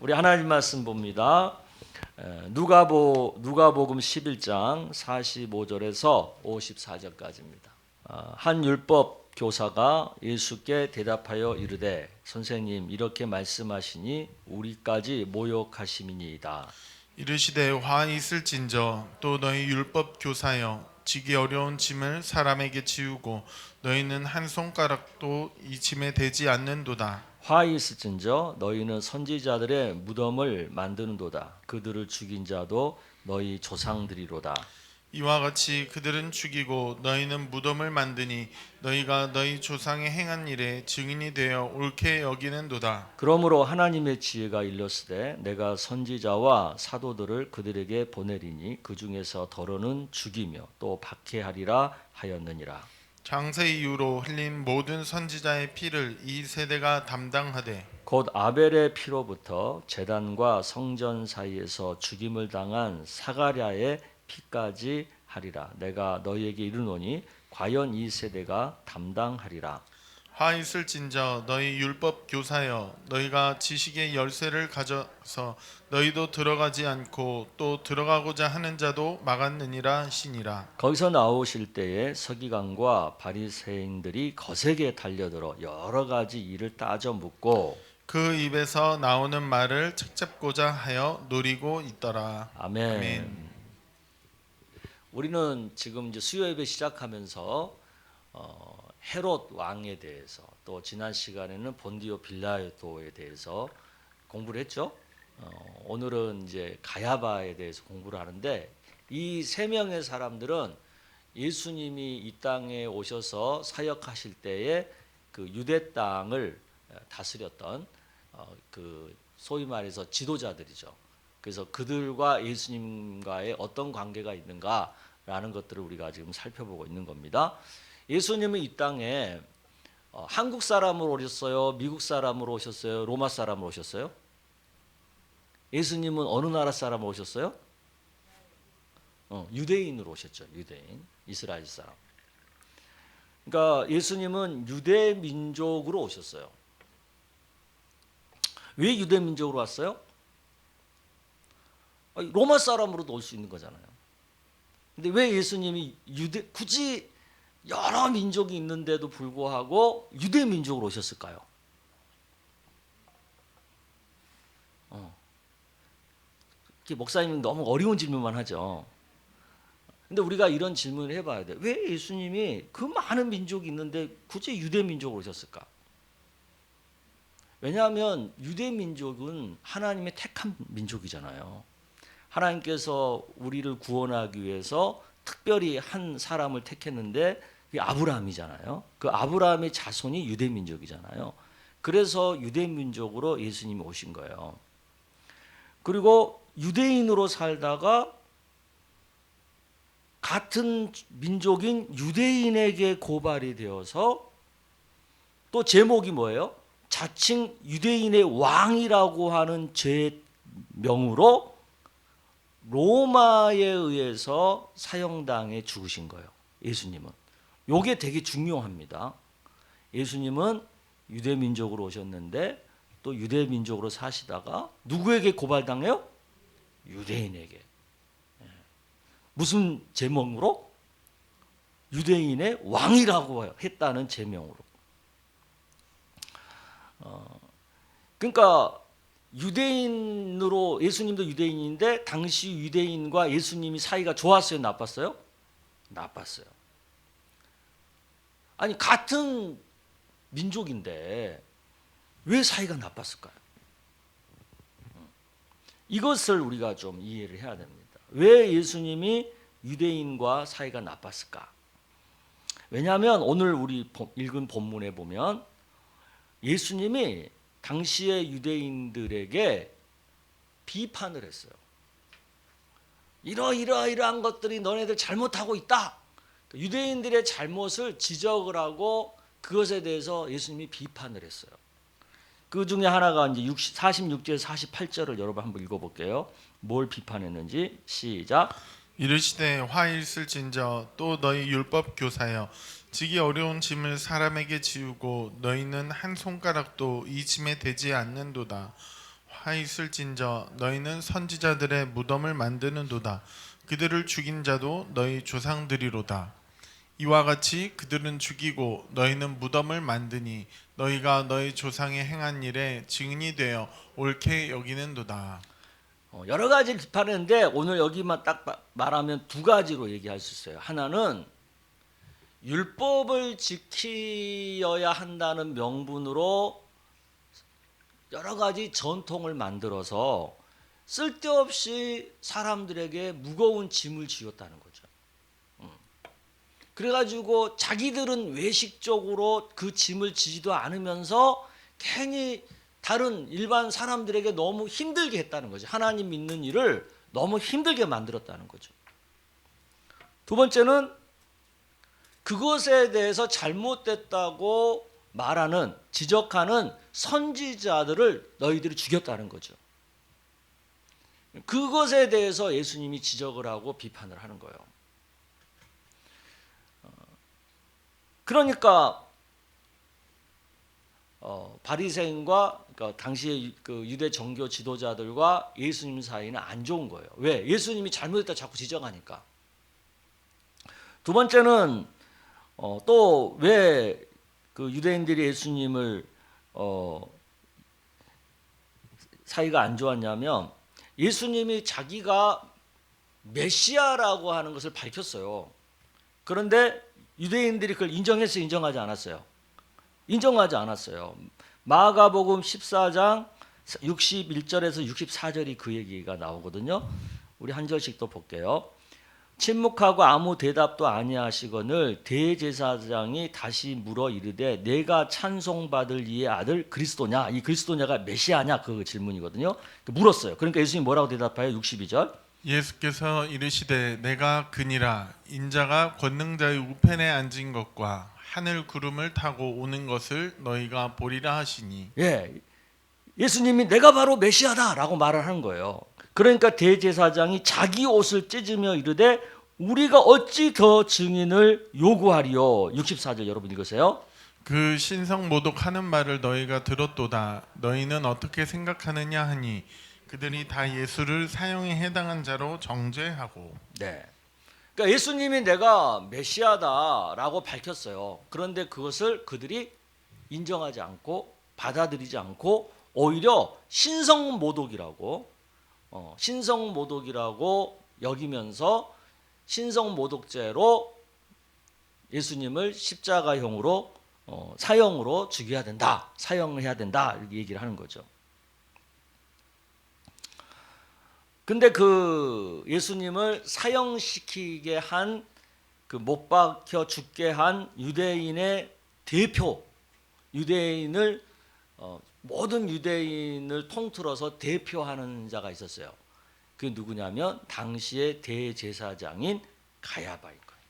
우리 하나님 말씀 봅니다. 누가복음 11장 45절에서 54절까지입니다. 한 율법 교사가 예수께 대답하여 이르되 선생님 이렇게 말씀하시니 우리까지 모욕하심이니이다. 이르시되 화 있을진저 또 너희 율법 교사여 지기 어려운 짐을 사람에게 지우고 너희는 한 손가락도 이 짐에 대지 않는도다. 화 있을진저 너희는 선지자들의 무덤을 만드는도다. 그들을 죽인 자도 너희 조상들이로다. 이와 같이 그들은 죽이고 너희는 무덤을 만드니 너희가 너희 조상의 행한 일에 증인이 되어 옳게 여기는도다. 그러므로 하나님의 지혜가 일렀으되 내가 선지자와 사도들을 그들에게 보내리니 그 중에서 더러는 죽이며 또 박해하리라 하였느니라. 장세 이후로 흘린 모든 선지자의 피를 이 세대가 담당하되 곧 아벨의 피로부터 제단과 성전 사이에서 죽임을 당한 사가랴의 피까지 하리라. 내가 너희에게 이르노니 과연 이 세대가 담당하리라. 화 있을진저 너희 율법 교사여 너희가 지식의 열쇠를 가져서 너희도 들어가지 않고 또 들어가고자 하는 자도 막았느니라 하시니라. 거기서 나오실 때에 서기관과 바리새인들이 거세게 달려들어 여러 가지 일을 따져 묻고 그 입에서 나오는 말을 책잡고자 하여 노리고 있더라. 아멘. 아멘. 우리는 지금 이제 수요 예배 시작하면서 헤롯 왕에 대해서 또 지난 시간에는 본디오 빌라도에 대해서 공부를 했죠. 오늘은 이제 가야바에 대해서 공부를 하는데 이 세 명의 사람들은 예수님이 이 땅에 오셔서 사역하실 때에 그 유대 땅을 다스렸던 그 소위 말해서 지도자들이죠. 그래서 그들과 예수님과의 어떤 관계가 있는가라는 것들을 우리가 지금 살펴보고 있는 겁니다. 예수님은 이 땅에 한국 사람으로 오셨어요? 미국 사람으로 오셨어요? 로마 사람으로 오셨어요? 예수님은 어느 나라 사람으로 오셨어요? 유대인으로 오셨죠. 유대인, 이스라엘 사람. 그러니까 예수님은 유대 민족으로 오셨어요. 왜 유대 민족으로 왔어요? 로마 사람으로도 올 수 있는 거잖아요. 근데 왜 예수님이 굳이 여러 민족이 있는데도 불구하고 유대 민족으로 오셨을까요? 목사님은 너무 어려운 질문만 하죠. 근데 우리가 이런 질문을 해봐야 돼. 왜 예수님이 그 많은 민족이 있는데 굳이 유대 민족으로 오셨을까? 왜냐하면 유대 민족은 하나님의 택한 민족이잖아요. 하나님께서 우리를 구원하기 위해서 특별히 한 사람을 택했는데 그게 아브라함이잖아요. 그 아브라함의 자손이 유대 민족이잖아요. 그래서 유대 민족으로 예수님이 오신 거예요. 그리고 유대인으로 살다가 같은 민족인 유대인에게 고발이 되어서 또 제목이 뭐예요? 자칭 유대인의 왕이라고 하는 죄명으로 로마에 의해서 사형당해 죽으신 거예요. 예수님은. 이게 되게 중요합니다. 예수님은 유대민족으로 오셨는데 또 유대민족으로 사시다가 누구에게 고발당해요? 유대인에게. 무슨 제목으로? 유대인의 왕이라고 했다는 제명으로. 그러니까 유대인으로 예수님도 유대인인데 당시 유대인과 예수님이 사이가 좋았어요, 나빴어요? 나빴어요. 아니 같은 민족인데 왜 사이가 나빴을까요? 이것을 우리가 좀 이해를 해야 됩니다. 왜 예수님이 유대인과 사이가 나빴을까? 왜냐하면 오늘 우리 읽은 본문에 보면 예수님이 당시의 유대인들에게 비판을 했어요. 이러한 것들이 너네들 잘못하고 있다. 유대인들의 잘못을 지적을 하고 그것에 대해서 예수님이 비판을 했어요. 그 중에 하나가 이제 46절에서 48절을 여러분 한번 읽어볼게요. 뭘 비판했는지 시작. 이르시되 화 있을진저 또 너희 율법 교사여 지기 어려운 짐을 사람에게 지우고 너희는 한 손가락도 이 짐에 대지 않는도다. 하였을진저 너희는 선지자들의 무덤을 만드는도다. 그들을 죽인 자도 너희 조상들이로다. 이와 같이 그들은 죽이고 너희는 무덤을 만드니 너희가 너희 조상의 행한 일에 증인이 되어 옳게 여기는도다. 여러 가지를 비판했는데 오늘 여기만 딱 말하면 두 가지로 얘기할 수 있어요. 하나는 율법을 지키어야 한다는 명분으로 여러 가지 전통을 만들어서 쓸데없이 사람들에게 무거운 짐을 지었다는 거죠. 그래가지고 자기들은 외식적으로 그 짐을 지지도 않으면서 괜히 다른 일반 사람들에게 너무 힘들게 했다는 거죠. 하나님 믿는 일을 너무 힘들게 만들었다는 거죠. 두 번째는 그것에 대해서 잘못됐다고 말하는, 지적하는 선지자들을 너희들이 죽였다는 거죠. 그것에 대해서 예수님이 지적을 하고 비판을 하는 거예요. 그러니까 바리새인과 그러니까 당시의 그 유대 정교 지도자들과 예수님 사이는 안 좋은 거예요. 왜? 예수님이 잘못했다 자꾸 지적하니까. 두 번째는 또 왜 그 유대인들이 예수님을 사이가 안 좋았냐면 예수님이 자기가 메시아라고 하는 것을 밝혔어요. 그런데 유대인들이 그걸 인정했어요, 인정하지 않았어요? 인정하지 않았어요. 마가복음 14장 61절에서 64절이 그 얘기가 나오거든요. 우리 한 절씩 또 볼게요. 침묵하고 아무 대답도 아니하시거늘 대제사장이 다시 물어 이르되 내가 찬송받을 이의 아들 그리스도냐? 이 그리스도냐가 메시아냐? 그 질문이거든요. 물었어요. 그러니까 예수님이 뭐라고 대답해요? 62절. 예수께서 이르시되 내가 그니라. 인자가 권능자의 우편에 앉은 것과 하늘 구름을 타고 오는 것을 너희가 보리라 하시니. 예, 예수님이 내가 바로 메시아다라고 말을 하는 거예요. 그러니까 대제사장이 자기 옷을 찢으며 이르되 우리가 어찌 더 증인을 요구하리요. 64절 여러분 읽으세요. 그 신성 모독하는 말을 너희가 들었도다. 너희는 어떻게 생각하느냐 하니 그들이 다 예수를 사형에 해당한 자로 정죄하고. 네. 그러니까 예수님이 내가 메시아다라고 밝혔어요. 그런데 그것을 그들이 인정하지 않고 받아들이지 않고 오히려 신성모독이라고 여기면서 신성모독죄로 예수님을 십자가형으로 사형으로 죽여야 된다, 사형을 해야 된다 이렇게 얘기를 하는 거죠. 근데 그 예수님을 사형시키게 한 그 못 박혀 죽게 한 유대인의 대표, 유대인을 모든 유대인을 통틀어서 대표하는 자가 있었어요. 그게 누구냐면 당시의 대제사장인 가야바인 거예요.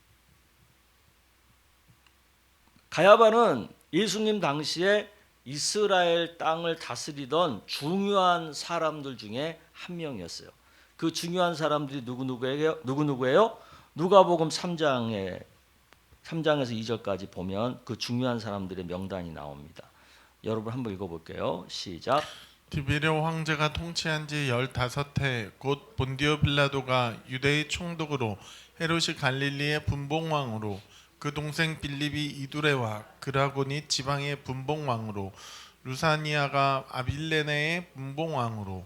가야바는 예수님 당시에 이스라엘 땅을 다스리던 중요한 사람들 중에 한 명이었어요. 그 중요한 사람들이 누구누구예요? 누가복음 3장에서 2절까지 보면 그 중요한 사람들의 명단이 나옵니다. 여러분 한번 읽어볼게요. 시작. 디베레오 황제가 통치한 지 15해 곧 본디오 빌라도가 유대의 총독으로 헤롯이 갈릴리의 분봉왕으로 그 동생 빌립이 이두레와 그라곤이 지방의 분봉왕으로 루사니아가 아빌레네의 분봉왕으로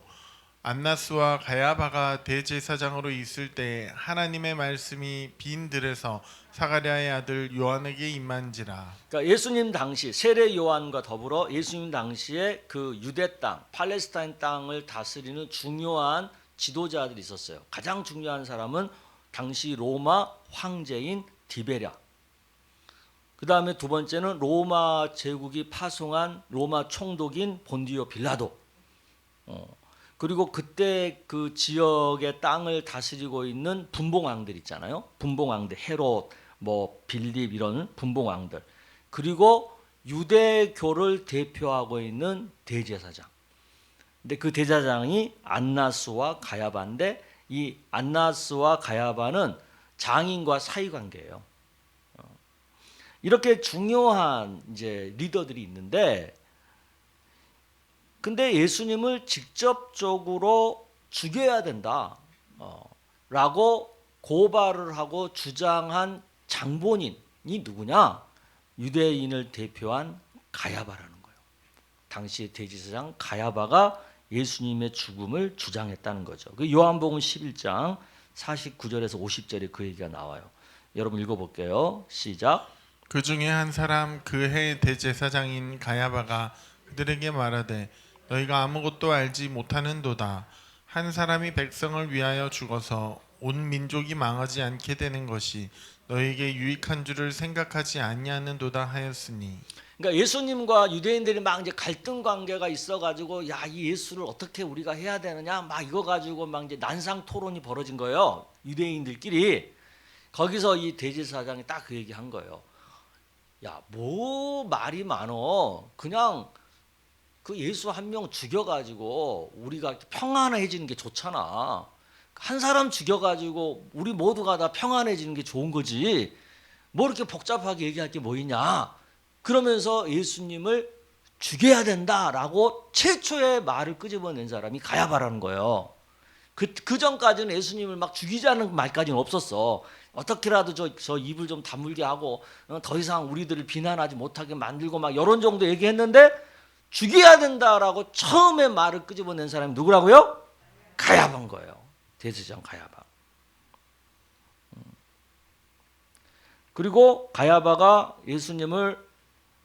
안나스와 가야바가 대제사장으로 있을 때 하나님의 말씀이 빈 들에서 사가랴의 아들 요한에게 임한지라. 그러니까 예수님 당시 세례 요한과 더불어 예수님 당시에 그 유대 땅, 팔레스타인 땅을 다스리는 중요한 지도자들이 있었어요. 가장 중요한 사람은 당시 로마 황제인 디베랴. 그 다음에 두 번째는 로마 제국이 파송한 로마 총독인 본디오 빌라도. 그리고 그때 그 지역의 땅을 다스리고 있는 분봉왕들 있잖아요. 분봉왕들, 헤롯, 빌립 이런 분봉왕들. 그리고 유대교를 대표하고 있는 대제사장. 근데 그 대제사장이 안나스와 가야바인데 이 안나스와 가야바는 장인과 사이관계예요. 이렇게 중요한 이제 리더들이 있는데 근데 예수님을 직접적으로 죽여야 된다 라고 고발을 하고 주장한 장본인이 누구냐? 유대인을 대표한 가야바라는 거예요. 당시 대제사장 가야바가 예수님의 죽음을 주장했다는 거죠. 그 요한복음 11장 49절에서 50절에 그 얘기가 나와요. 여러분 읽어볼게요. 시작. 그 중에 한 사람 그 해 대제사장인 가야바가 그들에게 말하되 너희가 아무것도 알지 못하는도다. 한 사람이 백성을 위하여 죽어서 온 민족이 망하지 않게 되는 것이 너희에게 유익한 줄을 생각하지 아니하는도다 하였으니. 그러니까 예수님과 유대인들이 막 이제 갈등 관계가 있어가지고 야, 이 예수를 어떻게 우리가 해야 되느냐 막 이거 가지고 막 이제 난상 토론이 벌어진 거예요. 유대인들끼리. 거기서 이 대제사장이 딱 그 얘기 한 거예요. 야, 뭐 말이 많어. 그냥 그 예수 한 명 죽여가지고 우리가 평안해지는 게 좋잖아. 한 사람 죽여가지고 우리 모두가 다 평안해지는 게 좋은 거지. 뭐 이렇게 복잡하게 얘기할 게 뭐 있냐. 그러면서 예수님을 죽여야 된다라고 최초의 말을 끄집어낸 사람이 가야바라는 거예요. 그 전까지는 예수님을 막 죽이자는 말까지는 없었어. 어떻게라도 저 입을 좀 다물게 하고 더 이상 우리들을 비난하지 못하게 만들고 막 이런 정도 얘기했는데 죽여야 된다라고 처음에 말을 끄집어낸 사람이 누구라고요? 가야바인 거예요. 대제사장 가야바. 그리고 가야바가 예수님을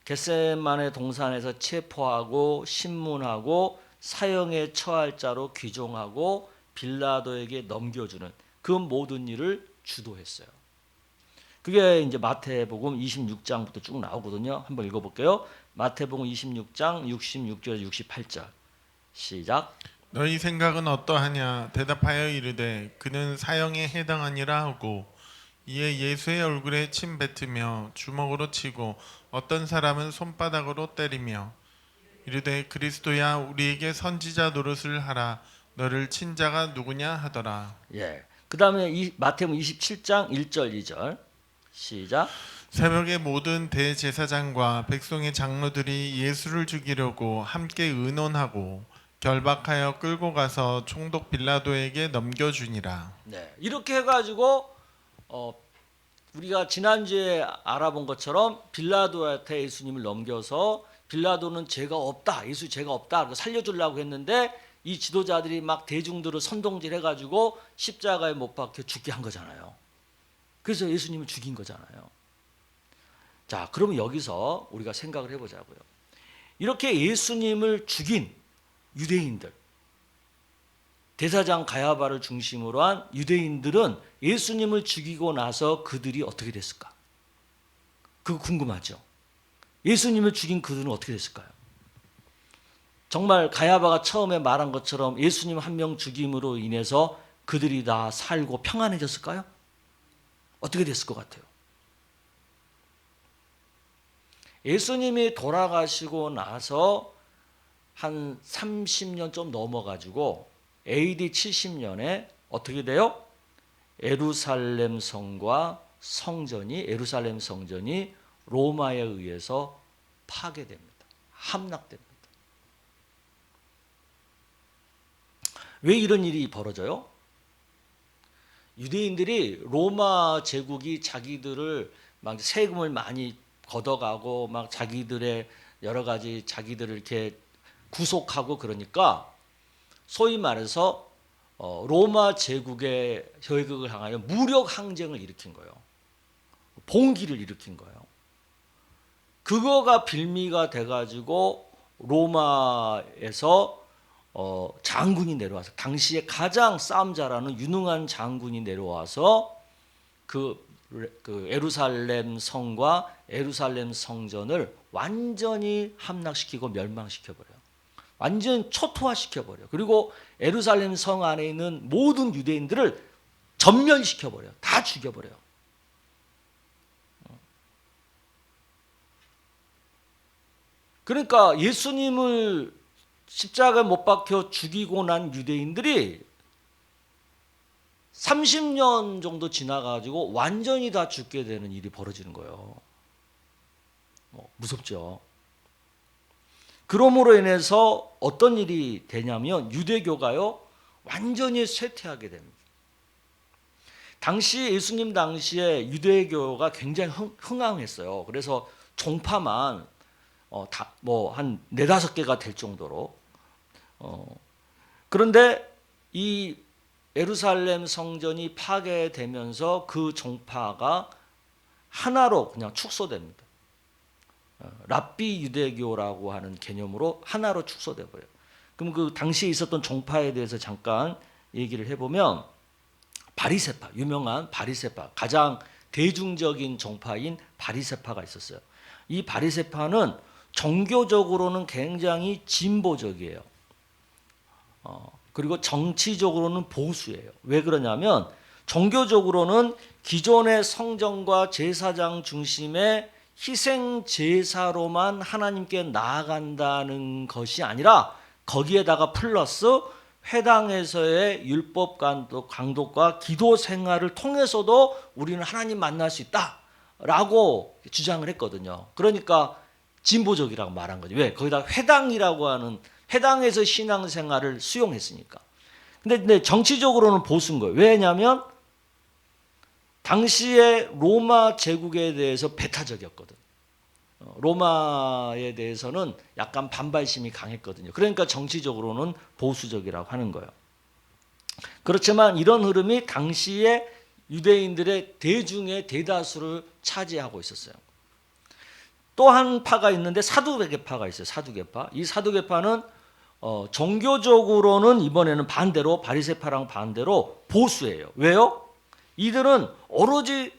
겟세마네 동산에서 체포하고 신문하고 사형에 처할 자로 규정하고 빌라도에게 넘겨주는 그 모든 일을 주도했어요. 그게 이제 마태복음 26장부터 쭉 나오거든요. 한번 읽어볼게요. 마태복음 26장 66절에서 68절 시작. 너희 생각은 어떠하냐? 대답하여 이르되 그는 사형에 해당하니라 하고 이에 예수의 얼굴에 침 뱉으며 주먹으로 치고 어떤 사람은 손바닥으로 때리며 이르되 그리스도야 우리에게 선지자 노릇을 하라. 너를 친 자가 누구냐 하더라. 예. 그다음에 마태복음 27장 1절 2절 시작. 새벽에 모든 대제사장과 백성의 장로들이 예수를 죽이려고 함께 의논하고 결박하여 끌고 가서 총독 빌라도에게 넘겨주니라. 네. 이렇게 해가지고 우리가 지난주에 알아본 것처럼 빌라도한테 예수님을 넘겨서 빌라도는 죄가 없다. 예수 죄가 없다. 살려주려고 했는데 이 지도자들이 막 대중들을 선동질 해가지고 십자가에 못 박혀 죽게 한 거잖아요. 그래서 예수님을 죽인 거잖아요. 자, 그러면 여기서 우리가 생각을 해보자고요. 이렇게 예수님을 죽인 유대인들, 대사장 가야바를 중심으로 한 유대인들은 예수님을 죽이고 나서 그들이 어떻게 됐을까? 그거 궁금하죠? 예수님을 죽인 그들은 어떻게 됐을까요? 정말 가야바가 처음에 말한 것처럼 예수님 한 명 죽임으로 인해서 그들이 다 살고 평안해졌을까요? 어떻게 됐을 것 같아요? 예수님이 돌아가시고 나서 한 30년 좀 넘어가지고 AD 70년에 어떻게 돼요? 예루살렘 성과 예루살렘 성전이 로마에 의해서 파괴됩니다. 함락됩니다. 왜 이런 일이 벌어져요? 유대인들이 로마 제국이 자기들을 막 세금을 많이 걷어가고 막 자기들의 여러 가지 자기들을 이렇게 구속하고 그러니까 소위 말해서 로마 제국의 혈극을 향하여 무력 항쟁을 일으킨 거예요. 봉기를 일으킨 거예요. 그거가 빌미가 돼가지고 로마에서 장군이 내려와서 당시에 가장 싸움 잘하는 유능한 장군이 내려와서 그 예루살렘 성과 예루살렘 성전을 완전히 함락시키고 멸망시켜버려요. 완전 초토화시켜버려요. 그리고 예루살렘 성 안에 있는 모든 유대인들을 전멸시켜버려요. 다 죽여버려요. 그러니까 예수님을 십자가에 못 박혀 죽이고 난 유대인들이 30년 정도 지나가지고 완전히 다 죽게 되는 일이 벌어지는 거예요. 무섭죠. 그러므로 인해서 어떤 일이 되냐면 유대교가요 완전히 쇠퇴하게 됩니다. 당시 예수님 당시에 유대교가 굉장히 흥황했어요. 그래서 종파만 한 4-5개가 될 정도로 그런데 이 예루살렘 성전이 파괴되면서 그 종파가 하나로 그냥 축소됩니다. 랍비 유대교라고 하는 개념으로 하나로 축소돼 버려요. 그럼 그 당시에 있었던 종파에 대해서 잠깐 얘기를 해보면 바리새파, 유명한 바리새파, 가장 대중적인 종파인 바리새파가 있었어요. 이 바리새파는 종교적으로는 굉장히 진보적이에요. 그리고 정치적으로는 보수예요. 왜 그러냐면 종교적으로는 기존의 성전과 제사장 중심의 희생 제사로만 하나님께 나아간다는 것이 아니라 거기에다가 플러스 회당에서의 율법 강독과 기도 생활을 통해서도 우리는 하나님 만날 수 있다라고 주장을 했거든요. 그러니까 진보적이라고 말한 거죠. 왜? 거기다 회당이라고 하는 회당에서 신앙생활을 수용했으니까. 근데 정치적으로는 보수인 거예요. 왜냐하면 당시에 로마 제국에 대해서 배타적이었거든. 로마에 대해서는 약간 반발심이 강했거든요. 그러니까 정치적으로는 보수적이라고 하는 거예요. 그렇지만 이런 흐름이 당시에 유대인들의 대중의 대다수를 차지하고 있었어요. 또 한 파가 있는데 사두개파가 있어요. 사두개파. 이 사두개파는 종교적으로는 이번에는 반대로 바리새파랑 반대로 보수예요. 왜요? 이들은 오로지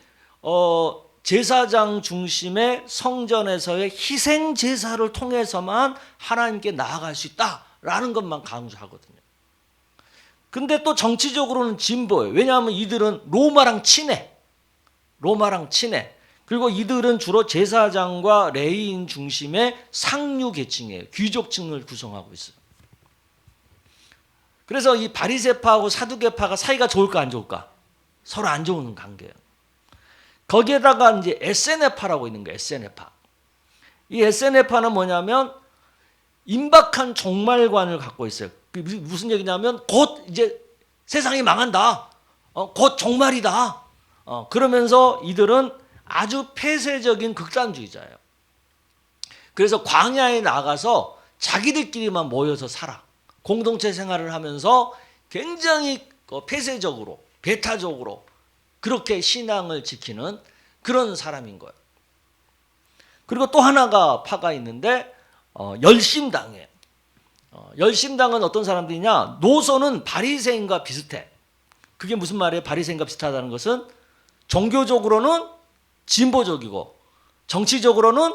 제사장 중심의 성전에서의 희생 제사를 통해서만 하나님께 나아갈 수 있다라는 것만 강조하거든요. 근데 또 정치적으로는 진보예요. 왜냐하면 이들은 로마랑 친해. 그리고 이들은 주로 제사장과 레위인 중심의 상류 계층이에요. 귀족층을 구성하고 있어요. 그래서 이 바리새파하고 사두개파가 사이가 좋을까 안 좋을까? 서로 안 좋은 관계예요. 거기에다가 이제 에세네파라고 있는 거예요. 에세네파. 이 에세네파는 뭐냐면 임박한 종말관을 갖고 있어요. 무슨 얘기냐면 곧 이제 세상이 망한다. 곧 종말이다. 그러면서 이들은 아주 폐쇄적인 극단주의자예요. 그래서 광야에 나가서 자기들끼리만 모여서 살아. 공동체 생활을 하면서 굉장히 폐쇄적으로, 배타적으로 그렇게 신앙을 지키는 그런 사람인 거예요. 그리고 또 하나가 파가 있는데 열심당이에요. 열심당은 어떤 사람들이냐? 노선은 바리새인과 비슷해. 그게 무슨 말이에요? 바리새인과 비슷하다는 것은 종교적으로는 진보적이고 정치적으로는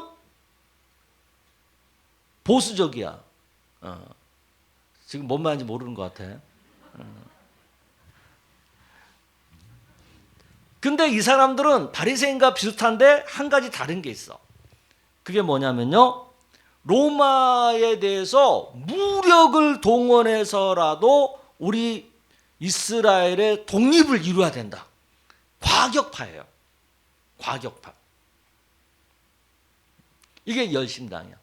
보수적이야. 지금 뭔 말인지 모르는 것 같아. 근데 이 사람들은 바리새인과 비슷한데 한 가지 다른 게 있어. 그게 뭐냐면요. 로마에 대해서 무력을 동원해서라도 우리 이스라엘의 독립을 이루어야 된다. 과격파예요. 과격파. 이게 열심당이야.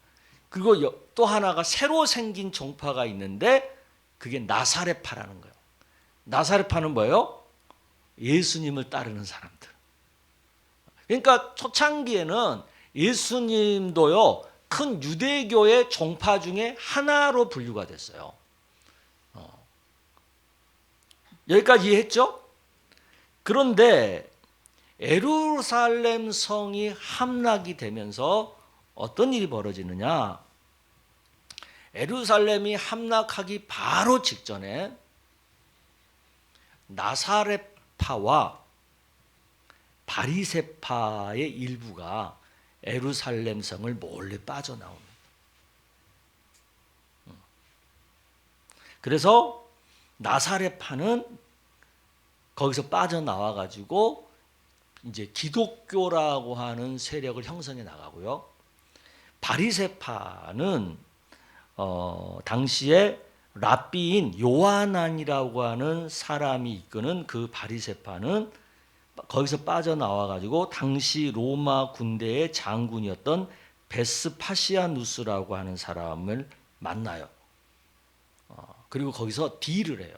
그리고 또 하나가 새로 생긴 종파가 있는데 그게 나사렛파라는 거예요. 나사렛파는 뭐예요? 예수님을 따르는 사람들. 그러니까 초창기에는 예수님도요 큰 유대교의 종파 중에 하나로 분류가 됐어요. 여기까지 이해했죠? 그런데 예루살렘 성이 함락이 되면서 어떤 일이 벌어지느냐? 예루살렘이 함락하기 바로 직전에 나사렛파와 바리새파의 일부가 예루살렘 성을 몰래 빠져나옵니다. 그래서 나사렛파는 거기서 빠져나와 가지고 이제 기독교라고 하는 세력을 형성해 나가고요. 바리새파는 당시에 랍비인 요하난이라고 하는 사람이 이끄는 그 바리새파는 거기서 빠져나와 가지고 당시 로마 군대의 장군이었던 베스파시아누스라고 하는 사람을 만나요. 그리고 거기서 딜을 해요.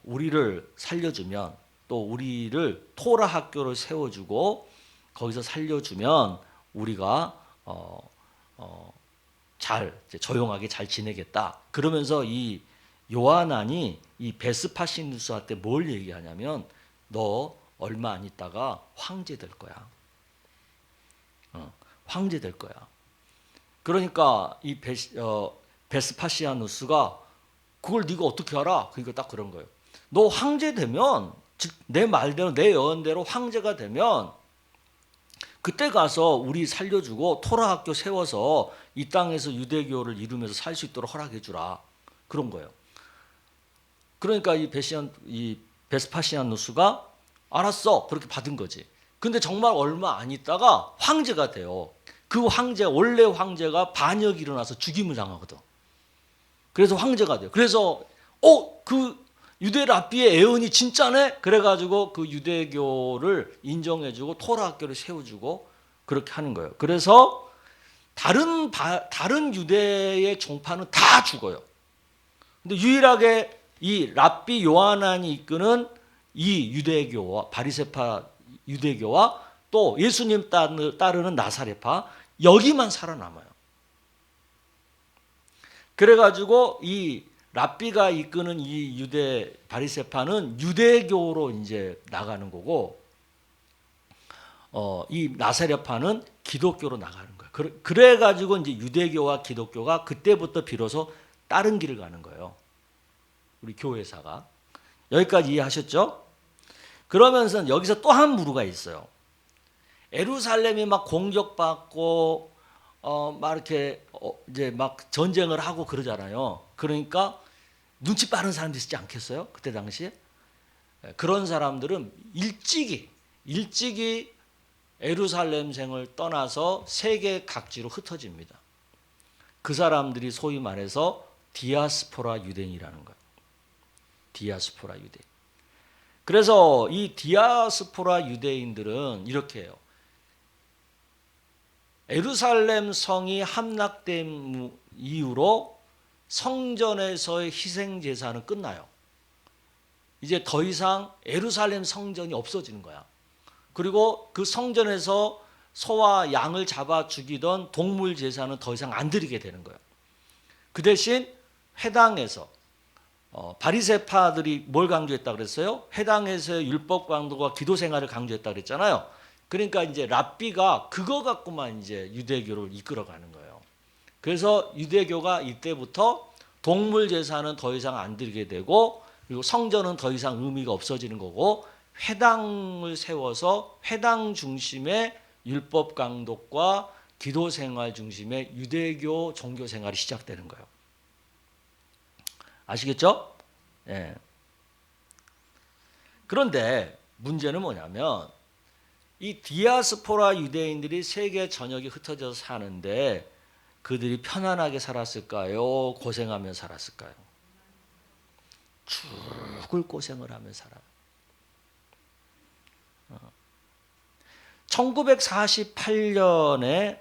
우리를 살려주면, 또 우리를 토라 학교를 세워주고 거기서 살려주면 우리가 잘 이제 조용하게 잘 지내겠다. 그러면서 이 요하난이 이 베스파시누스한테 뭘 얘기하냐면, 너 얼마 안 있다가 황제 될 거야. 황제 될 거야. 그러니까 이 베스파시아누스가 그걸 네가 어떻게 알아? 그러니까 딱 그런 거예요. 너 황제 되면, 즉 내 말대로 내 예언대로 황제가 되면 그때 가서 우리 살려주고 토라 학교 세워서 이 땅에서 유대교를 이루면서 살 수 있도록 허락해 주라. 그런 거예요. 그러니까 이 베스파시아누스가 알았어. 그렇게 받은 거지. 근데 정말 얼마 안 있다가 황제가 돼요. 그 황제, 원래 황제가 반역이 일어나서 죽임을 당하거든. 그래서 황제가 돼요. 그래서 그 유대 랍비의 예언이 진짜네? 그래가지고 그 유대교를 인정해주고 토라 학교를 세워주고 그렇게 하는 거예요. 그래서 다른 유대의 종파는 다 죽어요. 근데 유일하게 이 랍비 요하난이 이끄는 이 유대교와 바리새파 유대교와 또 예수님 따르는 나사렛파, 여기만 살아남아요. 그래가지고 이 랍비가 이끄는 이 유대 바리새파는 유대교로 이제 나가는 거고, 이 나사렛파는 기독교로 나가는 거예요. 그래가지고 이제 유대교와 기독교가 그때부터 비로소 다른 길을 가는 거예요. 우리 교회사가. 여기까지 이해하셨죠? 그러면서 여기서 또 한 무르가 있어요. 예루살렘이 막 공격받고 막 이렇게 이제 막 전쟁을 하고 그러잖아요. 그러니까 눈치 빠른 사람도 있지 않겠어요? 그때 당시에 그런 사람들은 일찍이 예루살렘생을 떠나서 세계 각지로 흩어집니다. 그 사람들이 소위 말해서 디아스포라 유대인이라는 거예요. 디아스포라 유대인. 그래서 이 디아스포라 유대인들은 이렇게 해요. 예루살렘 성이 함락된 이후로 성전에서의 희생 제사는 끝나요. 이제 더 이상 예루살렘 성전이 없어지는 거야. 그리고 그 성전에서 소와 양을 잡아 죽이던 동물 제사는 더 이상 안 드리게 되는 거예요. 그 대신 회당에서 바리새파들이 뭘 강조했다 그랬어요? 회당에서의 율법 강도와 기도 생활을 강조했다 그랬잖아요. 그러니까 이제 랍비가 그거 갖고만 이제 유대교를 이끌어가는 거예요. 그래서 유대교가 이때부터 동물 제사는 더 이상 안 드리게 되고, 그리고 성전은 더 이상 의미가 없어지는 거고, 회당을 세워서 회당 중심의 율법 강독과 기도 생활 중심의 유대교 종교 생활이 시작되는 거예요. 아시겠죠? 예. 그런데 문제는 뭐냐면, 이 디아스포라 유대인들이 세계 전역에 흩어져서 사는데 그들이 편안하게 살았을까요? 고생하며 살았을까요? 죽을 고생을 하며 살아요. 1948년에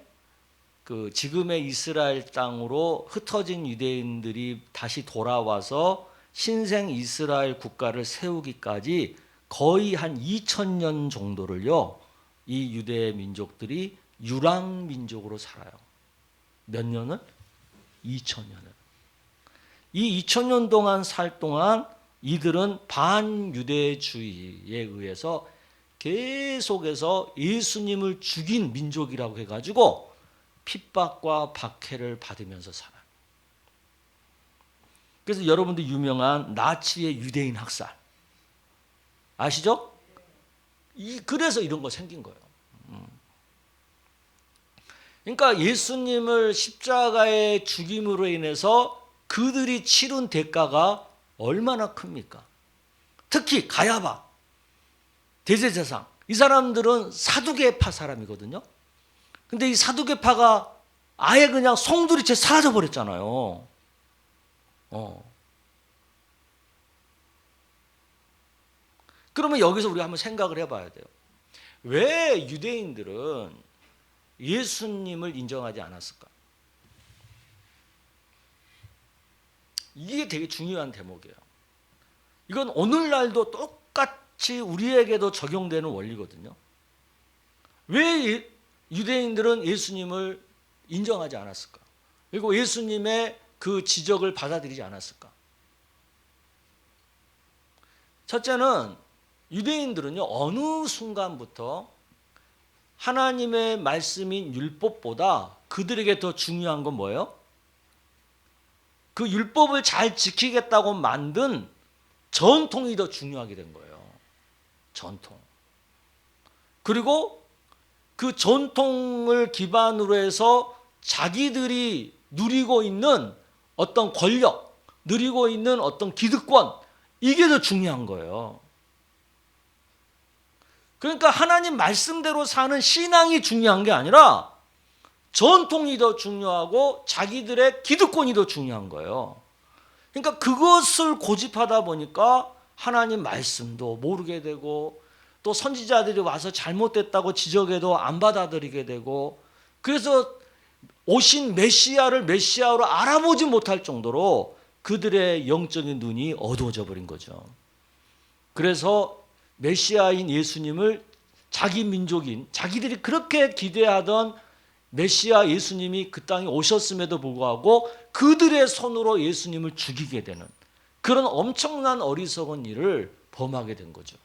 그 지금의 이스라엘 땅으로 흩어진 유대인들이 다시 돌아와서 신생 이스라엘 국가를 세우기까지 거의 한 2000년 정도를요, 이 유대 민족들이 유랑 민족으로 살아요. 몇 년을? 2000년을. 이 2000년 동안 살 동안 이들은 반유대주의에 의해서 계속해서 예수님을 죽인 민족이라고 해가지고 핍박과 박해를 받으면서 살아요. 그래서 여러분들 유명한 나치의 유대인 학살 아시죠? 그래서 이런 거 생긴 거예요. 그러니까 예수님을 십자가의 죽임으로 인해서 그들이 치른 대가가 얼마나 큽니까? 특히 가야바, 대제사장, 이 사람들은 사두개파 사람이거든요. 근데 이 사두개파가 아예 그냥 송두리째 사라져 버렸잖아요. 그러면 여기서 우리가 한번 생각을 해봐야 돼요. 왜 유대인들은 예수님을 인정하지 않았을까? 이게 되게 중요한 대목이에요. 이건 오늘날도 똑같이 우리에게도 적용되는 원리거든요. 왜 유대인들은 예수님을 인정하지 않았을까? 그리고 예수님의 그 지적을 받아들이지 않았을까? 첫째는 유대인들은요, 어느 순간부터 하나님의 말씀인 율법보다 그들에게 더 중요한 건 뭐예요? 그 율법을 잘 지키겠다고 만든 전통이 더 중요하게 된 거예요. 전통. 그리고 그 전통을 기반으로 해서 자기들이 누리고 있는 어떤 권력, 누리고 있는 어떤 기득권, 이게 더 중요한 거예요. 그러니까 하나님 말씀대로 사는 신앙이 중요한 게 아니라 전통이 더 중요하고 자기들의 기득권이 더 중요한 거예요. 그러니까 그것을 고집하다 보니까 하나님 말씀도 모르게 되고 또 선지자들이 와서 잘못됐다고 지적해도 안 받아들이게 되고 그래서 오신 메시아를 메시아로 알아보지 못할 정도로 그들의 영적인 눈이 어두워져 버린 거죠. 그래서 메시아인 예수님을 자기 민족인 자기들이 그렇게 기대하던 메시아 예수님이 그 땅에 오셨음에도 불구하고 그들의 손으로 예수님을 죽이게 되는 그런 엄청난 어리석은 일을 범하게 된 거죠.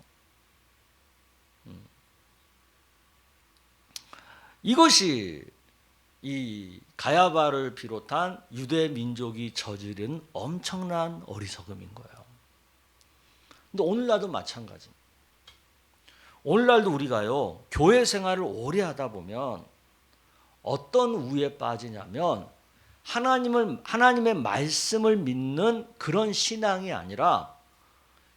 이것이 이 가야바를 비롯한 유대 민족이 저지른 엄청난 어리석음인 거예요. 근데 오늘날도 마찬가지입니다. 오늘날도 우리가요, 교회 생활을 오래 하다 보면 어떤 우에 빠지냐면 하나님의 말씀을 믿는 그런 신앙이 아니라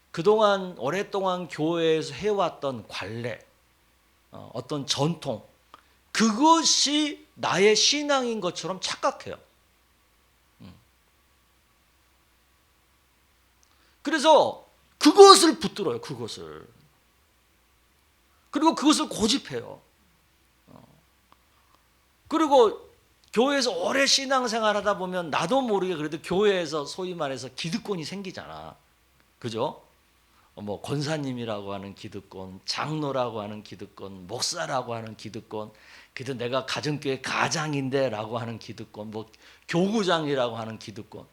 그동안 오랫동안 교회에서 해왔던 관례, 어떤 전통, 그것이 나의 신앙인 것처럼 착각해요. 그래서 그것을 붙들어요. 그것을. 그리고 그것을 고집해요. 그리고 교회에서 오래 신앙생활 하다 보면 나도 모르게 그래도 교회에서 소위 말해서 기득권이 생기잖아. 그죠? 뭐 권사님이라고 하는 기득권, 장로라고 하는 기득권, 목사라고 하는 기득권, 그래도 내가 가정교회 가장인데라고 하는 기득권, 뭐 교구장이라고 하는 기득권.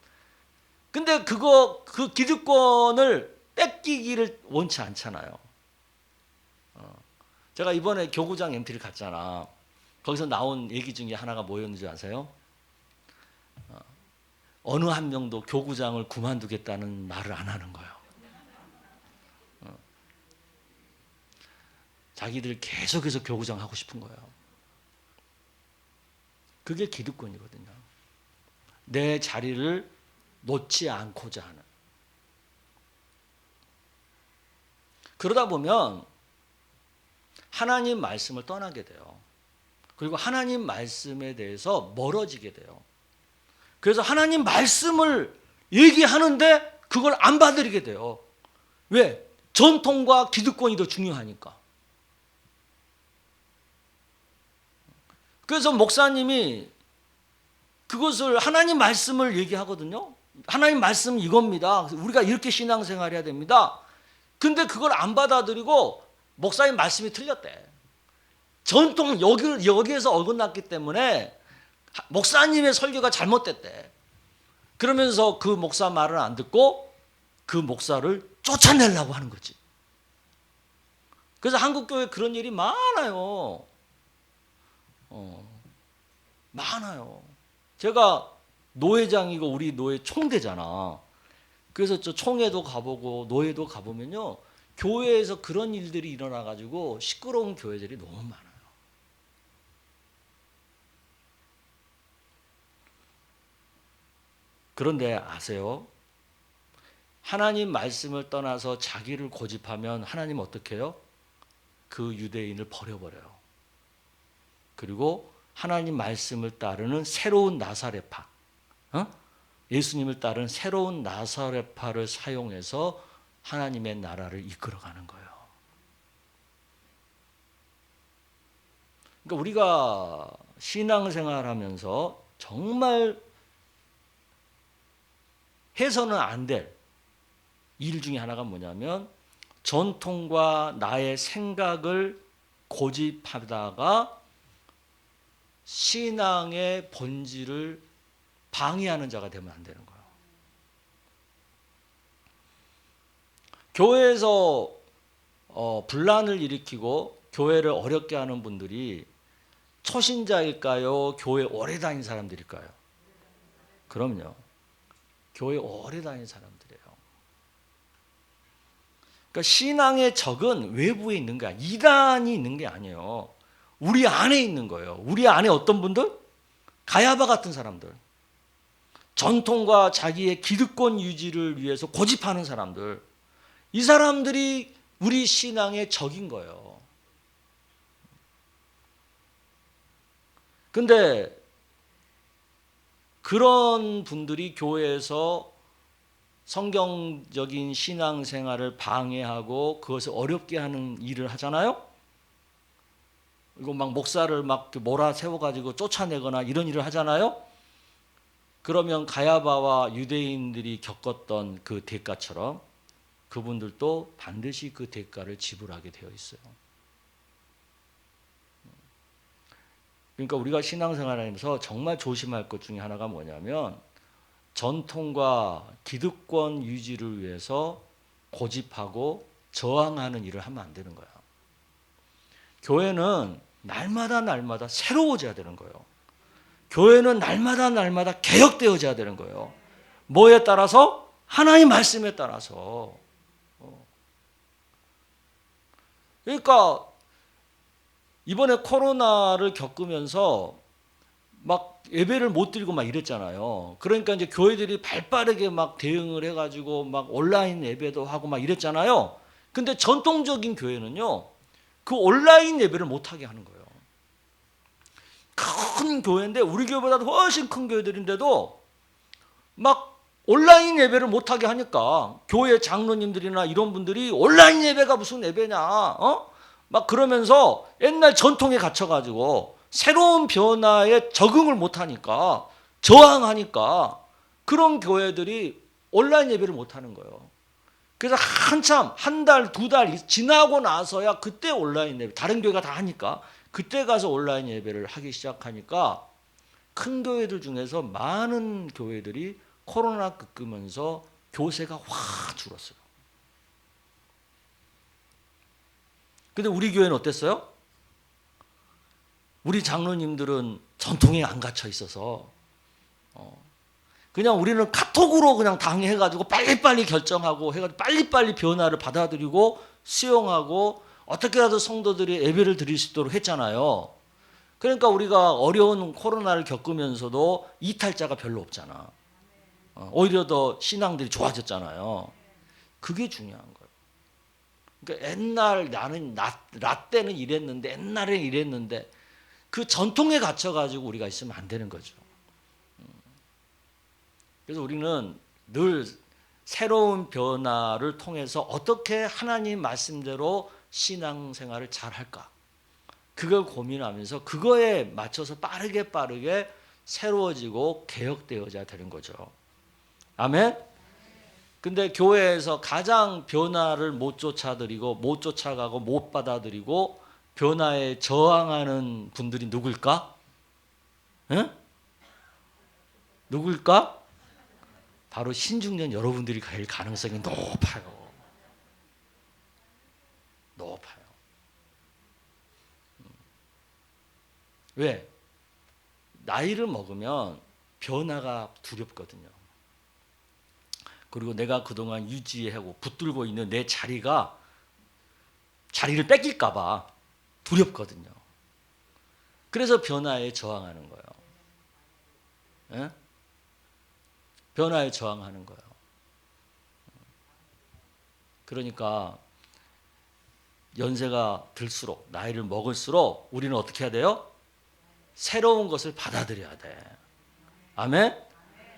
근데 그 기득권을 뺏기기를 원치 않잖아요. 제가 이번에 교구장 MT를 갔잖아. 거기서 나온 얘기 중에 하나가 뭐였는지 아세요? 어느 한 명도 교구장을 그만두겠다는 말을 안 하는 거예요. 자기들 계속해서 교구장 하고 싶은 거예요. 그게 기득권이거든요. 내 자리를 놓지 않고자 하는. 그러다 보면 하나님 말씀을 떠나게 돼요. 그리고 하나님 말씀에 대해서 멀어지게 돼요. 그래서 하나님 말씀을 얘기하는데 그걸 안 받아들이게 돼요. 왜? 전통과 기득권이 더 중요하니까. 그래서 목사님이 그것을 하나님 말씀을 얘기하거든요. 하나님 말씀 이겁니다. 우리가 이렇게 신앙생활 해야 됩니다. 근데 그걸 안 받아들이고 목사님 말씀이 틀렸대. 전통 여기에서 어긋났기 때문에 목사님의 설교가 잘못됐대. 그러면서 그 목사 말을 안 듣고 그 목사를 쫓아내려고 하는 거지. 그래서 한국교회 그런 일이 많아요. 많아요. 제가 노회장이고 우리 노회 총대잖아. 그래서 저 총회도 가보고 노회도 가보면요. 교회에서 그런 일들이 일어나가지고 시끄러운 교회들이 너무 많아요. 그런데 아세요? 하나님 말씀을 떠나서 자기를 고집하면 하나님 어떻게 해요? 그 유대인을 버려버려요. 그리고 하나님 말씀을 따르는 새로운 나사렛파, 예수님을 따르는 새로운 나사렛파를 사용해서 하나님의 나라를 이끌어가는 거예요. 그러니까 우리가 신앙생활하면서 정말 해서는 안 될 일 중에 하나가 뭐냐면 전통과 나의 생각을 고집하다가 신앙의 본질을 방해하는 자가 되면 안 되는 거예요. 교회에서 분란을 일으키고 교회를 어렵게 하는 분들이 초신자일까요? 교회 오래 다닌 사람들일까요? 그럼요. 교회 오래 다닌 사람들이에요. 그러니까 신앙의 적은 외부에 있는 거야. 이단이 있는 게 아니에요. 우리 안에 있는 거예요. 우리 안에 어떤 분들? 가야바 같은 사람들. 전통과 자기의 기득권 유지를 위해서 고집하는 사람들. 이 사람들이 우리 신앙의 적인 거예요. 근데 그런 분들이 교회에서 성경적인 신앙생활을 방해하고 그것을 어렵게 하는 일을 하잖아요. 이거 막 목사를 막 몰아세워가지고 쫓아내거나 이런 일을 하잖아요. 그러면 가야바와 유대인들이 겪었던 그 대가처럼 그분들도 반드시 그 대가를 지불하게 되어 있어요. 그러니까 우리가 신앙생활하면서 정말 조심할 것 중에 하나가 뭐냐면 전통과 기득권 유지를 위해서 고집하고 저항하는 일을 하면 안 되는 거야. 교회는 날마다 새로워져야 되는 거예요. 교회는 날마다 개혁되어져야 되는 거예요. 뭐에 따라서? 하나님 말씀에 따라서. 그러니까 이번에 코로나를 겪으면서 막 예배를 못 드리고 막 이랬잖아요. 그러니까 이제 교회들이 발빠르게 막 대응을 해가지고 막 온라인 예배도 하고 막 이랬잖아요. 근데 전통적인 교회는요, 그 온라인 예배를 못 하게 하는 거예요. 큰 교회인데 우리 교회보다도 훨씬 큰 교회들인데도 막 온라인 예배를 못 하게 하니까 교회 장로님들이나 이런 분들이 온라인 예배가 무슨 예배냐, 막 그러면서 옛날 전통에 갇혀가지고 새로운 변화에 적응을 못하니까 저항하니까 그런 교회들이 온라인 예배를 못하는 거예요. 그래서 한참 한 달, 두 달 지나고 나서야 그때 온라인 예배, 다른 교회가 다 하니까 그때 가서 온라인 예배를 하기 시작하니까 큰 교회들 중에서 많은 교회들이 코로나 겪으면서 교세가 확 줄었어요. 근데 우리 교회는 어땠어요? 우리 장로님들은 전통에 안 갇혀 있어서 그냥 우리는 카톡으로 그냥 당해가지고 빨리빨리 결정하고 해가지고 빨리빨리 변화를 받아들이고 수용하고 어떻게라도 성도들이 예배를 드릴 수 있도록 했잖아요. 그러니까 우리가 어려운 코로나를 겪으면서도 이탈자가 별로 없잖아. 오히려 더 신앙들이 좋아졌잖아요. 그게 중요한 거예요. 그러니까 옛날 나는 나 때는 이랬는데 옛날에 이랬는데 그 전통에 갇혀가지고 우리가 있으면 안 되는 거죠. 그래서 우리는 늘 새로운 변화를 통해서 어떻게 하나님 말씀대로 신앙생활을 잘 할까? 그걸 고민하면서 그거에 맞춰서 빠르게 새로워지고 개혁되어져야 되는 거죠. 아멘? 근데 교회에서 가장 변화를 못 쫓아들이고 못 쫓아가고 못 받아들이고 변화에 저항하는 분들이 누굴까? 응? 누굴까? 바로 신중년 여러분들이 갈 가능성이 높아요. 높아요. 왜? 나이를 먹으면 변화가 두렵거든요. 그리고 내가 그동안 유지하고 붙들고 있는 내 자리를 뺏길까 봐 두렵거든요. 그래서 변화에 저항하는 거예요. 예? 변화에 저항하는 거예요. 그러니까 연세가 들수록 나이를 먹을수록 우리는 어떻게 해야 돼요? 새로운 것을 받아들여야 돼. 아멘?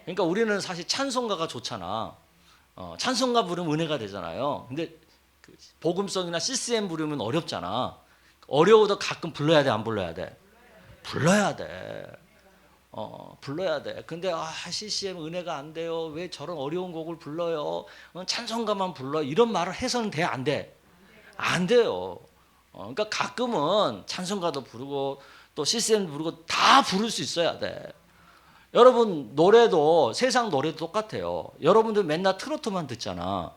그러니까 우리는 사실 찬송가가 좋잖아. 찬송가 부르면 은혜가 되잖아요. 근데 그 복음성이나 CCM 부르면 어렵잖아. 어려워도 가끔 불러야 돼, 안 불러야 돼? 불러야 돼. 불러야 돼. 근데 CCM 은혜가 안 돼요. 왜 저런 어려운 곡을 불러요? 찬송가만 불러. 이런 말을 해서는 돼, 안 돼? 안 돼요. 그러니까 가끔은 찬송가도 부르고 또 CCM 부르고 다 부를 수 있어야 돼. 여러분 노래도 세상 노래도 똑같아요. 여러분들 맨날 트로트만 듣잖아.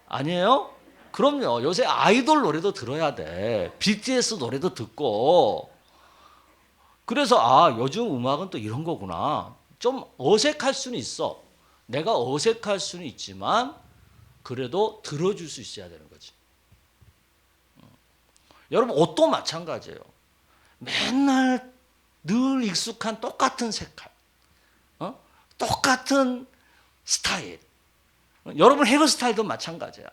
아니에요? 그럼요. 요새 아이돌 노래도 들어야 돼. BTS 노래도 듣고. 그래서 요즘 음악은 또 이런 거구나. 좀 어색할 수는 있어. 내가 어색할 수는 있지만 그래도 들어줄 수 있어야 되는 거지. 여러분 옷도 마찬가지예요. 맨날 늘 익숙한 똑같은 색깔, 똑같은 스타일. 여러분 헤어스타일도 마찬가지야.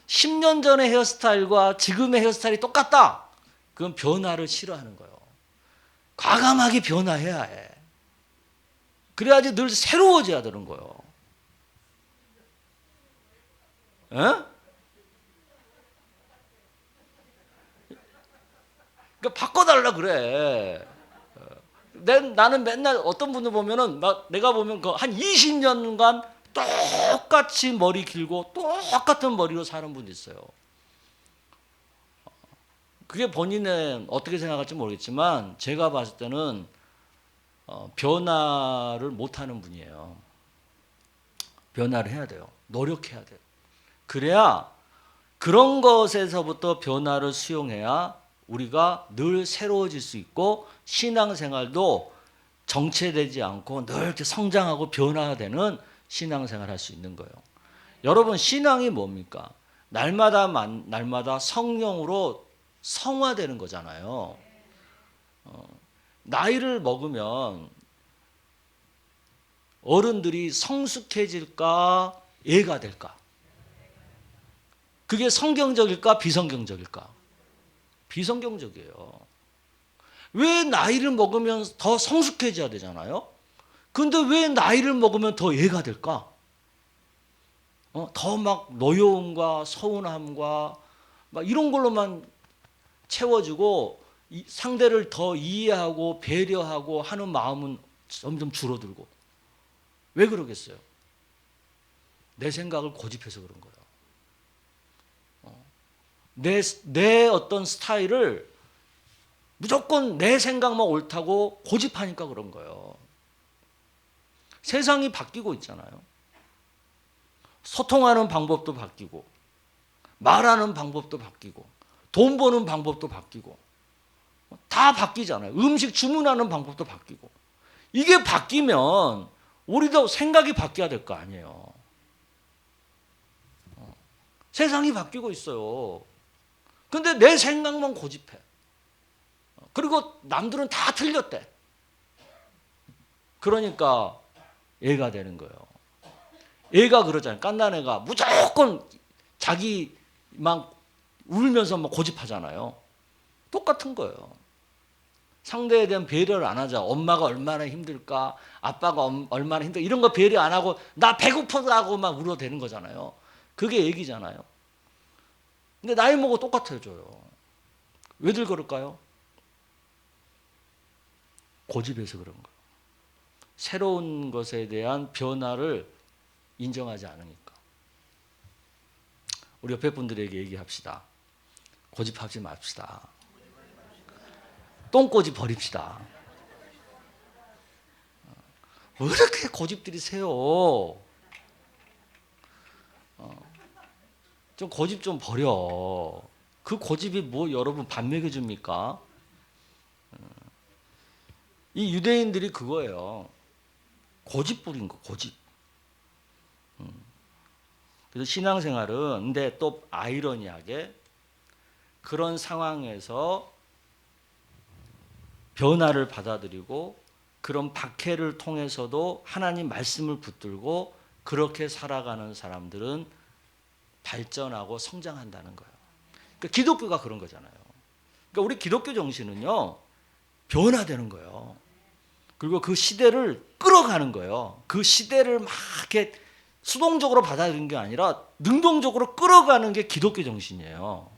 10년 전의 헤어스타일과 지금의 헤어스타일이 똑같다. 그건 변화를 싫어하는 거예요. 과감하게 변화해야 해. 그래야지 늘 새로워져야 되는 거예요. 그러니까 바꿔달라 그래. 나는 맨날 어떤 분들 보면은 내가 보면 한 20년간 똑같이 머리 길고 똑같은 머리로 사는 분도 있어요. 그게 본인은 어떻게 생각할지 모르겠지만 제가 봤을 때는 변화를 못하는 분이에요. 변화를 해야 돼요. 노력해야 돼요. 그래야 그런 것에서부터 변화를 수용해야 우리가 늘 새로워질 수 있고 신앙생활도 정체되지 않고 늘 이렇게 성장하고 변화되는 신앙생활을 할 수 있는 거예요. 여러분 신앙이 뭡니까? 날마다 성령으로 성화되는 거잖아요. 나이를 먹으면 어른들이 성숙해질까 애가 될까? 그게 성경적일까 비성경적일까? 비성경적이에요. 왜 나이를 먹으면 더 성숙해져야 되잖아요? 근데 왜 나이를 먹으면 더 애가 될까? 더 막 노여움과 서운함과 막 이런 걸로만 채워지고 상대를 더 이해하고 배려하고 하는 마음은 점점 줄어들고. 왜 그러겠어요? 내 생각을 고집해서 그런 거예요. 내 어떤 스타일을 무조건 내 생각만 옳다고 고집하니까 그런 거예요. 세상이 바뀌고 있잖아요. 소통하는 방법도 바뀌고 말하는 방법도 바뀌고 돈 버는 방법도 바뀌고 다 바뀌잖아요. 음식 주문하는 방법도 바뀌고. 이게 바뀌면 우리도 생각이 바뀌어야 될 거 아니에요. 세상이 바뀌고 있어요. 근데 내 생각만 고집해. 그리고 남들은 다 틀렸대. 그러니까 애가 되는 거예요. 애가 그러잖아요. 깐난 애가 무조건 자기만 울면서 막 고집하잖아요. 똑같은 거예요. 상대에 대한 배려를 안 하자. 엄마가 얼마나 힘들까, 아빠가 얼마나 힘들까 이런 거 배려 안 하고 나 배고프다고 막 울어대는 거잖아요. 그게 애기잖아요. 근데 나이 먹어 똑같아져요. 왜들 그럴까요? 고집해서 그런 거예요. 새로운 것에 대한 변화를 인정하지 않으니까. 우리 옆에 분들에게 얘기합시다. 고집하지 맙시다. 똥꼬집 버립시다. 왜 이렇게 고집들이 세요? 좀 고집 좀 버려. 그 고집이 뭐 여러분 밥 먹여줍니까? 이 유대인들이 그거예요. 고집 부린 거, 고집. 그래서 신앙생활은 근데 또 아이러니하게 그런 상황에서 변화를 받아들이고 그런 박해를 통해서도 하나님 말씀을 붙들고 그렇게 살아가는 사람들은 발전하고 성장한다는 거예요. 그러니까 기독교가 그런 거잖아요. 그러니까 우리 기독교 정신은요. 변화되는 거예요. 그리고 그 시대를 끌어가는 거예요. 그 시대를 막 이렇게 수동적으로 받아들이는 게 아니라 능동적으로 끌어가는 게 기독교 정신이에요.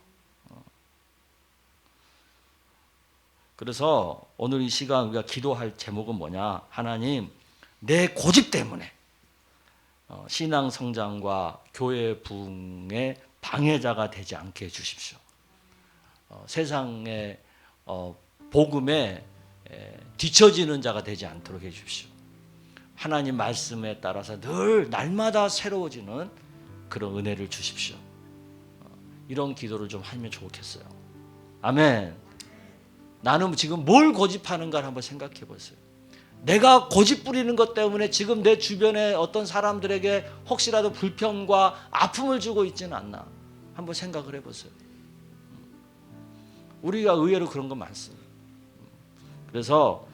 그래서 오늘 이 시간 우리가 기도할 제목은 뭐냐? 하나님, 내 고집 때문에 신앙 성장과 교회 부흥의 방해자가 되지 않게 해주십시오. 세상의 복음에 뒤처지는 자가 되지 않도록 해주십시오. 하나님 말씀에 따라서 늘 날마다 새로워지는 그런 은혜를 주십시오. 이런 기도를 좀 하면 좋겠어요. 아멘. 나는 지금 뭘 고집하는가를 한번 생각해 보세요. 내가 고집 부리는 것 때문에 지금 내 주변에 어떤 사람들에게 혹시라도 불평과 아픔을 주고 있지는 않나 한번 생각을 해보세요. 우리가 의외로 그런 거 많습니다. 그래서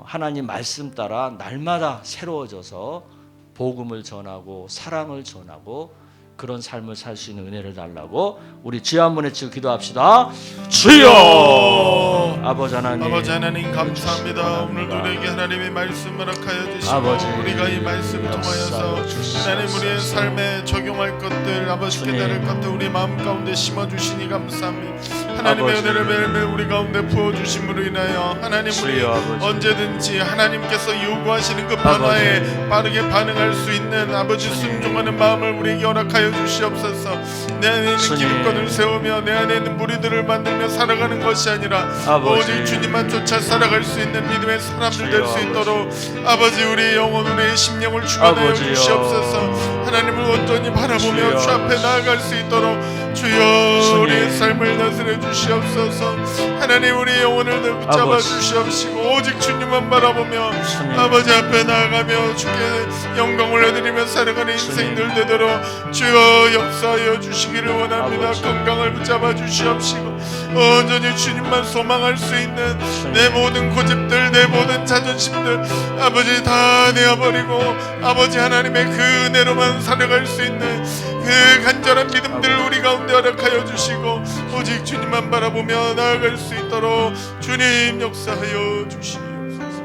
하나님 말씀 따라 날마다 새로워져서 복음을 전하고 사랑을 전하고 그런 삶을 살 수 있는 은혜를 달라고 우리 주여 한번 외치고 기도합시다. 주여! 아버지 하나님 감사합니다. 오늘 우리에게 하나님의 말씀을 허락하여 주시고 아버지, 우리가 이 말씀 통하여서 하나님 우리의 삶에 적용할 것들 아버지 깨달을 것들 우리 마음 가운데 심어주시니 감사합니다. 하나님의 아버지, 은혜를 매일매일 우리 가운데 부어주심으로 인하여 하나님 우리 주여, 아버지. 언제든지 하나님께서 요구하시는 그 변화에 빠르게 반응할 수 있는 아버지 주님. 순종하는 마음을 우리에게 허락하여 주시옵소서. 내 안에 있는 주님. 기득권을 세우며 내 안에 있는 무리들을 만들며 살아가는 것이 아니라 아버지. 오직 주님만 쫓아 살아갈 수 있는 믿음의 사람들 될 수 주여, 있도록 아버지 우리의 영혼 우리의 심령을 주관하여 아버지여. 주시옵소서. 하나님을 온전히 바라보며 주여, 주 앞에 아버지. 나아갈 수 있도록 주여 주님. 우리의 삶을 다스려 주시옵소서. 하나님 우리의 영혼을 붙잡아 아버지. 주시옵시고 오직 주님만 바라보며 주님. 아버지 앞에 나아가며 주께 영광을 올려드리며 살아가는 인생들 되도록 주여 역사하여 주시기를 원합니다. 아버지. 건강을 붙잡아 주시옵시고 온전히 주님만 소망할 수 있는 내 모든 고집들 내 모든 자존심들 아버지 다 내어버리고 아버지 하나님의 그 은혜로만 살아갈 수 있는 그 간절한 믿음들 우리 가운데 허락하여 주시고 오직 주님만 바라보며 나아갈 수 있도록 주님 역사하여 주시옵소서.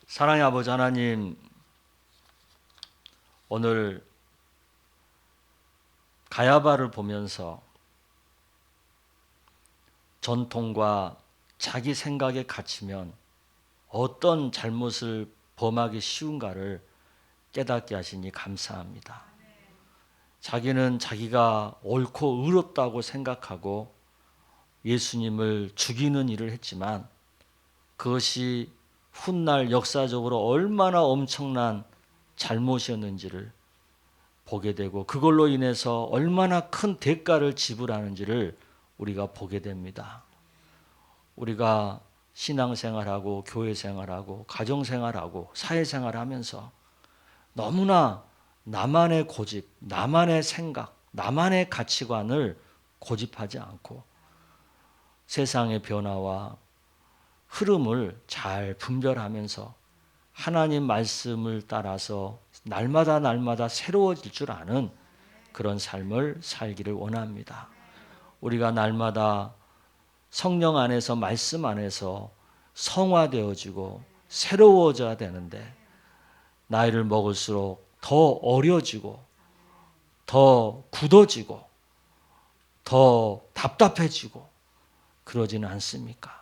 사랑의 아버지 하나님, 오늘 가야바를 보면서 전통과 자기 생각에 갇히면 어떤 잘못을 범하기 쉬운가를 깨닫게 하시니 감사합니다. 자기는 자기가 옳고 의롭다고 생각하고 예수님을 죽이는 일을 했지만 그것이 훗날 역사적으로 얼마나 엄청난 잘못이었는지를 보게 되고 그걸로 인해서 얼마나 큰 대가를 지불하는지를 우리가 보게 됩니다. 우리가 신앙생활하고 교회생활하고 가정생활하고 사회생활하면서 너무나 나만의 고집, 나만의 생각, 나만의 가치관을 고집하지 않고 세상의 변화와 흐름을 잘 분별하면서 하나님 말씀을 따라서 날마다 새로워질 줄 아는 그런 삶을 살기를 원합니다. 우리가 날마다 성령 안에서 말씀 안에서 성화되어지고 새로워져야 되는데 나이를 먹을수록 더 어려지고 더 굳어지고 더 답답해지고 그러지는 않습니까?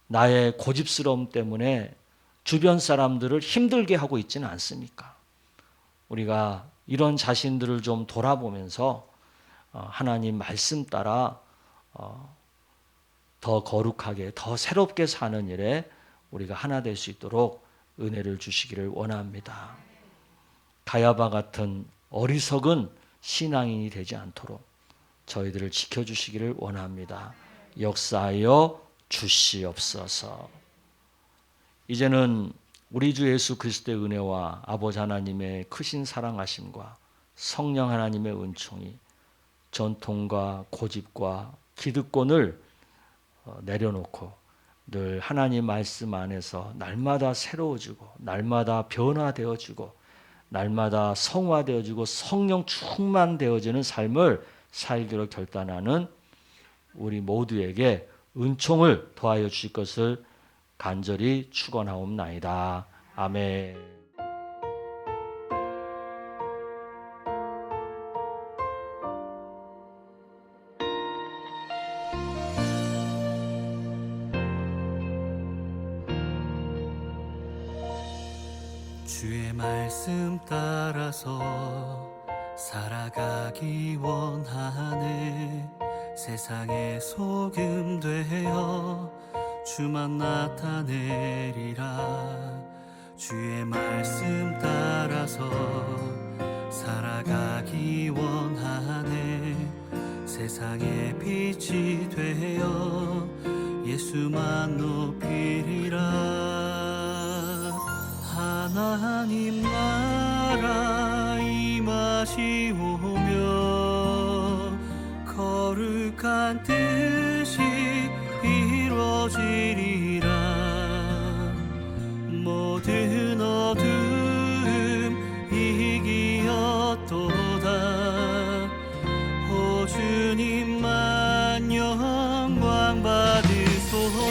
나의 고집스러움 때문에 주변 사람들을 힘들게 하고 있지는 않습니까? 우리가 이런 자신들을 좀 돌아보면서 하나님 말씀 따라 더 거룩하게 더 새롭게 사는 일에 우리가 하나 될 수 있도록 은혜를 주시기를 원합니다. 가야바 같은 어리석은 신앙인이 되지 않도록 저희들을 지켜주시기를 원합니다. 역사하여 주시옵소서. 이제는 우리 주 예수 그리스도의 은혜와 아버지 하나님의 크신 사랑하심과 성령 하나님의 은총이 전통과 고집과 기득권을 내려놓고 늘 하나님 말씀 안에서 날마다 새로워지고 날마다 변화되어지고 날마다 성화되어지고 성령 충만되어지는 삶을 살기로 결단하는 우리 모두에게 은총을 더하여 주실 것을 간절히 축원하옵나이다. 아멘. 주의 말씀 따라서 살아가기 원하네. 세상의 소금 되어 주만 나타내리라. 주의 말씀 따라서 살아가기 원하네. 세상의 빛이 되어 예수만 높이리라. 하나님 나라 임하시오며 거룩한 뜻이 이루어지리라. 모든 어둠 이기었도다. 오 주님만 영광 받으소서.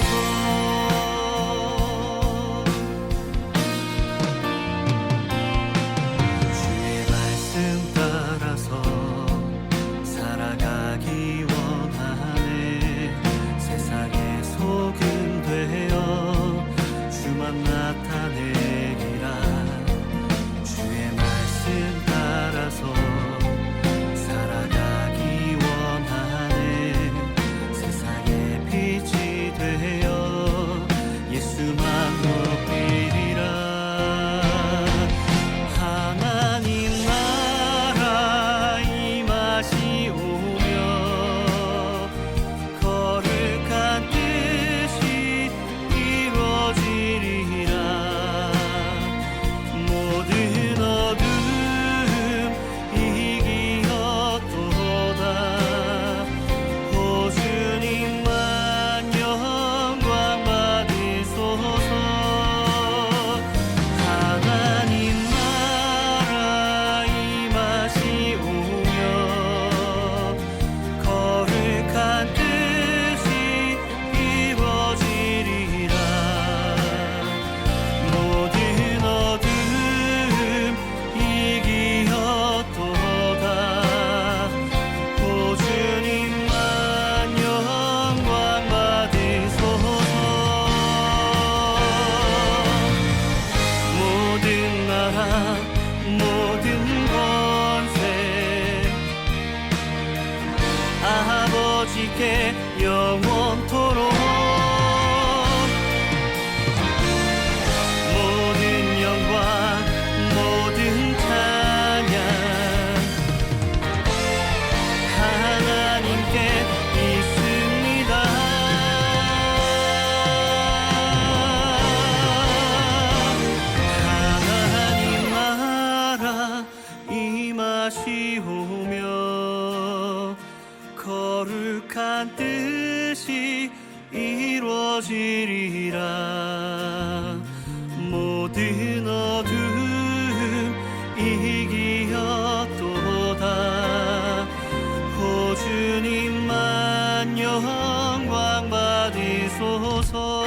나타내리라. 주의 말씀 따라서 살아가기 원하네. 세상의 빛이 되어 예수만 높이리라. 하나님 나라 임하시오며 거룩한 뜻이 이루어지리라. 모든 어둠 이기었도다. 오 주님만 영광 받으소서. 하나님 나라 임하시오며 거룩한 뜻이 이루어지리라. 모든 어둠 이기었도다. 오 주님만 영광 받으소서. 모든 나라 모든 권세 아버지께 영원토록 모든 영광 모든 찬양 하나님께 있습니다. 하나님 나라 임하시오며 거룩한 뜻이 이루어지리라. 모든 어둠 이기었도다. 오 주님만 영광 받으소서.